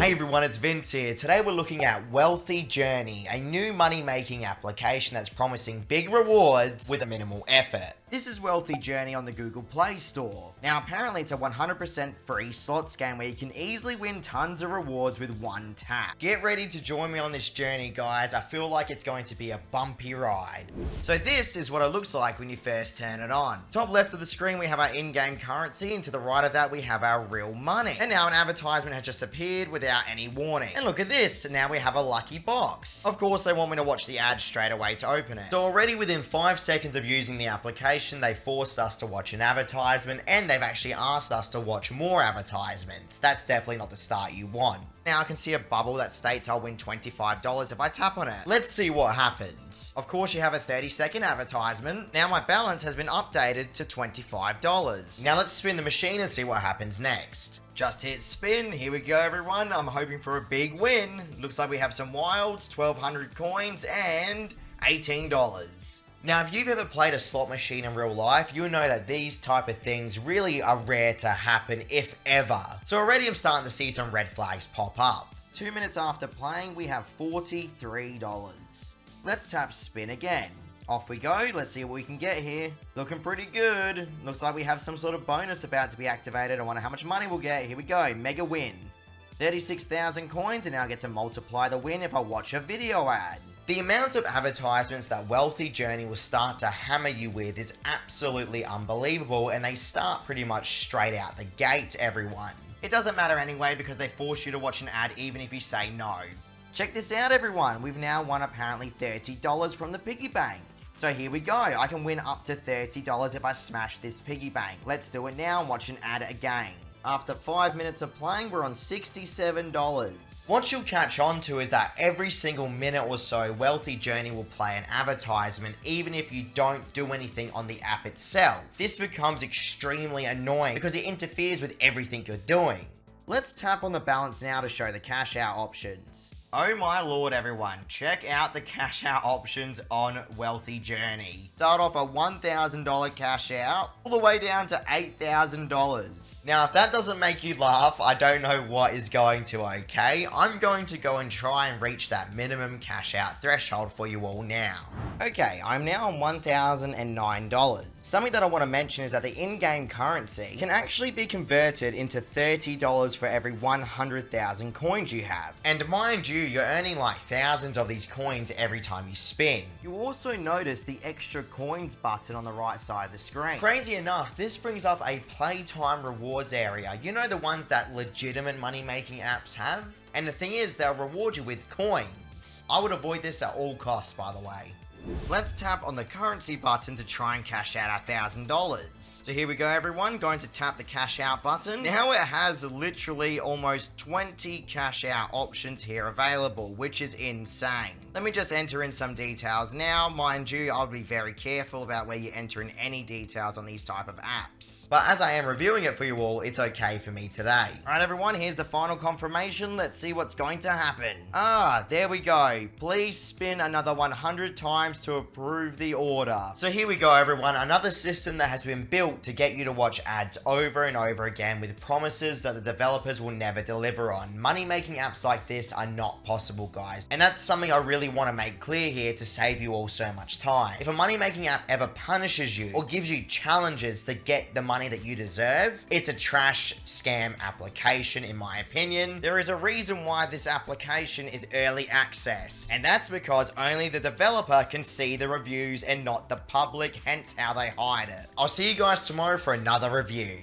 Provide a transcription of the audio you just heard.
Hey everyone, it's Vince here. Today we're looking at Wealthy Journey, a new money-making application that's promising big rewards with a minimal effort. This is Wealthy Journey on the Google Play Store. Now apparently it's a 100% free slots game where you can easily win tons of rewards with one tap. Get ready to join me on this journey, guys. I feel like it's going to be a bumpy ride. So this is what it looks like when you first turn it on. Top left of the screen we have our in-game currency, and to the right of that we have our real money. And now an advertisement has just appeared without any warning. And look at this, now we have a lucky box. Of course they want me to watch the ad straight away to open it. So already within 5 seconds of using the application, they forced us to watch an advertisement, and they've actually asked us to watch more advertisements. That's definitely not the start you want. Now I can see a bubble that states I'll win $25 if I tap on it. Let's see what happens. Of course you have a 30-second advertisement. Now my balance has been updated to $25. Now let's spin the machine and see what happens next. Just hit spin. Here we go everyone. I'm hoping for a big win. Looks like we have some wilds, 1,200 coins and $18. Now, if you've ever played a slot machine in real life, you'll know that these type of things really are rare to happen, if ever. So already I'm starting to see some red flags pop up. 2 minutes after playing, we have $43. Let's tap spin again. Off we go. Let's see what we can get here. Looking pretty good. Looks like we have some sort of bonus about to be activated. I wonder how much money we'll get. Here we go. Mega win. 36,000 coins, and now I get to multiply the win if I watch a video ad. The amount of advertisements that Wealthy Journey will start to hammer you with is absolutely unbelievable, and they start pretty much straight out the gate, everyone. It doesn't matter anyway because they force you to watch an ad even if you say no. Check this out everyone, we've now won apparently $30 from the piggy bank. So here we go, I can win up to $30 if I smash this piggy bank. Let's do it now and watch an ad again. After 5 minutes of playing, we're on $67. What you'll catch on to is that every single minute or so, Wealthy Journey will play an advertisement even if you don't do anything on the app itself. This becomes extremely annoying because it interferes with everything you're doing. Let's tap on the balance now to show the cash out options. Oh my lord everyone, check out the cash out options on Wealthy Journey. Start off at $1,000 cash out, all the way down to $8,000. Now if that doesn't make you laugh, I don't know what is going to, okay? I'm going to go and try and reach that minimum cash out threshold for you all now. Okay, I'm now on $1,009. Something that I want to mention is that the in-game currency can actually be converted into $30 for every 100,000 coins you have. And mind you, you're earning like thousands of these coins every time you spin. You also notice the extra coins button on the right side of the screen. Crazy enough, this brings up a playtime rewards area. You know, the ones that legitimate money-making apps have? And the thing is, they'll reward you with coins. I would avoid this at all costs, by the way. Let's tap on the currency button to try and cash out our $1,000. So here we go everyone, going to tap the cash out button. Now it has literally almost 20 cash out options here available, which is insane. Let me just enter in some details now. Mind you, I'll be very careful about where you enter in any details on these type of apps. But as I am reviewing it for you all, it's okay for me today. Alright everyone, here's the final confirmation. Let's see what's going to happen. There we go. Please spin another 100 times to approve the order. So here we go everyone, another system that has been built to get you to watch ads over and over again with promises that the developers will never deliver on. Money-making apps like this are not possible, guys. And that's something I really want to make clear here to save you all so much time. If a money-making app ever punishes you or gives you challenges to get the money that you deserve, it's a trash scam application in my opinion. There is a reason why this application is early access, and that's because only the developer can see the reviews and not the public, hence how they hide it. I'll see you guys tomorrow for another review.